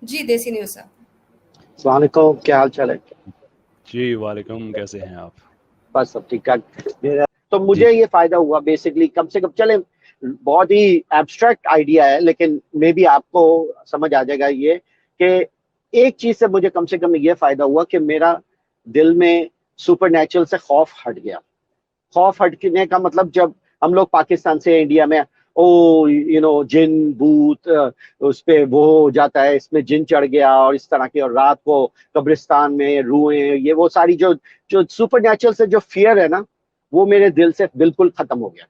जी देसी न्यूज साहब। अस्सलाम वालेकुम, क्या हाल चाल है? जी वालेकुम, कैसे हैं आप? बस सब ठीक ठाक। तो जी मुझे ये फायदा हुआ बेसिकली, कम से कम चले, बहुत ही एब्स्ट्रैक्ट आइडिया है लेकिन मे बी आपको समझ आ जाएगा ये, कि एक चीज से कम ये फायदा हुआ कि मेरा दिल में सुपर से खौफ हट गया। खौफ हटने का मतलब, जब हम लोग पाकिस्तान से इंडिया में, ओ जिन भूत, उस पे वो हो जाता है, इसमें जिन चढ़ गया और इस तरह की, और रात को कब्रिस्तान में रुएं, ये वो सारी जो जो सुपर से जो फियर है ना, वो मेरे दिल से बिल्कुल खत्म हो गया।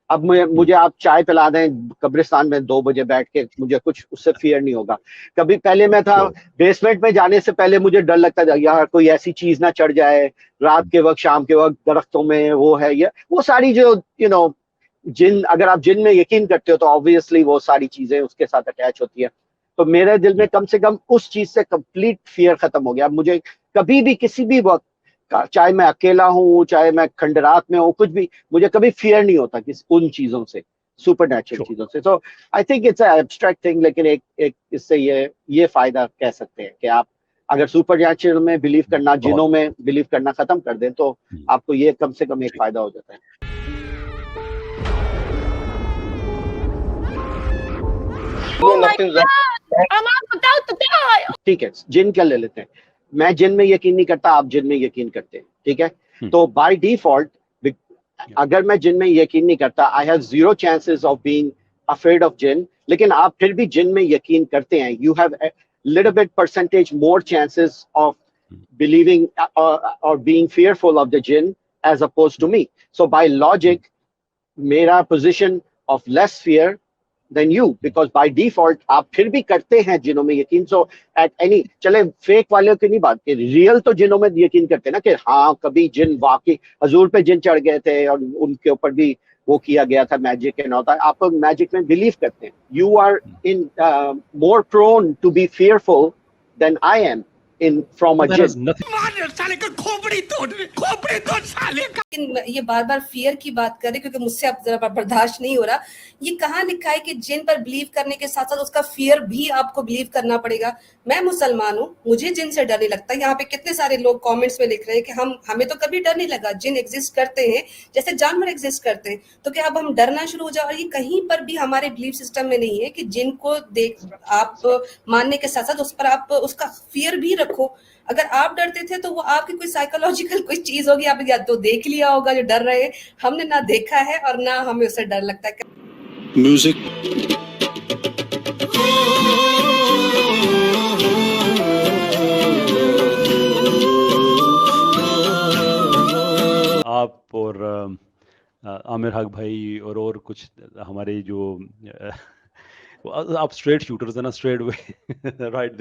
अब मुझे आप चाय पिला दें कब्रिस्तान में 2 बजे बैठ के, मुझे कुछ उससे फियर नहीं होगा। कभी पहले मैं था, श्योर। बेसमेंट में जाने से पहले मुझे डर लगता था, यार कोई ऐसी चीज ना चढ़ जाए रात के वक्त, शाम के वक्त दरख्तों में वो है, ये वो सारी जो जिन, अगर आप जिन में यकीन करते हो तो ऑब्वियसली वो सारी चीजें उसके साथ अटैच होती है। तो मेरे दिल में कम से कम उस चीज से कंप्लीट फियर खत्म हो गया। अब मुझे कभी भी किसी भी वक्त चाहे मैं अकेला हूँ, चाहे मैं खंडरात में हूँ, कुछ भी, मुझे कभी फियर नहीं होता किस उन चीजों से, सुपर नेचुरल श्योर। चीजों से। तो I think it's abstract thing, लेकिन एक इससे ये फायदा कह सकते हैं कि आप अगर सुपर नेचुरल में बिलीव करना, बहुत जिनों में बिलीव करना खत्म कर दें, तो आपको ये कम से कम एक ठीक। फायदा हो जाता है। Oh my God! अमन बताओ तो क्या? ठीक है, जिन का ले लेते हैं। मैं जिन में यकीन नहीं करता, आप जिन में यकीन करते हैं, ठीक है। तो बाय डिफॉल्ट, अगर मैं जिन में यकीन नहीं करता, I have zero chances of being afraid of जिन, लेकिन आप फिर भी जिन में यकीन करते हैं, you have little bit percentage more chances of believing or being fearful of the jinn as opposed to me. So by logic, मेरा position of less fear than you, because by default आप फिर भी करते हैं जिनों में यकीन। So at any, चले fake वालों की नहीं बात की, रियल तो जिनों में यकीन करते हैं ना, कि हाँ कभी जिन वाकई हजूर पे जिन चढ़ गए थे और उनके ऊपर भी वो किया गया था, मैजिक एंड होता है, आप लोग मैजिक में बिलीव करते हैं। You are in more prone to be fearful than I am in from a That jinn. has nothing. लेकिन ये बार बार फियर की बात कर रहे, क्योंकि मुझसे अब जरा बर्दाश्त नहीं हो रहा। ये कहाँ लिखा है कि जिन पर बिलीव करने के साथ साथ उसका फियर भी आपको बिलीव करना पड़ेगा? मैं मुसलमान हूँ, मुझे जिन से डर नहीं लगता। यहाँ पे कितने सारे लोग कमेंट्स में लिख रहे हैं कि हमें तो कभी डर नहीं लगा, जिन एग्जिस्ट करते हैं जैसे जानवर एग्जिस्ट करते हैं, तो क्या अब हम डरना शुरू हो जाए? और ये कहीं पर भी हमारे बिलीफ सिस्टम में नहीं है कि जिन को देख आप मानने के साथ साथ उस पर आप उसका फियर भी रखो। अगर आप डरते थे तो वो आपकी कोई साइकोलॉजिकल कोई चीज होगी, आप या तो देख लिया होगा जो डर रहे हैं। हमने ना देखा है और ना हमें उससे डर लगता है। म्यूजिक। आप और आमिर हक भाई और कुछ हमारे जो आप स्ट्रेट शूटर्स है ना, स्ट्रेट वे राइट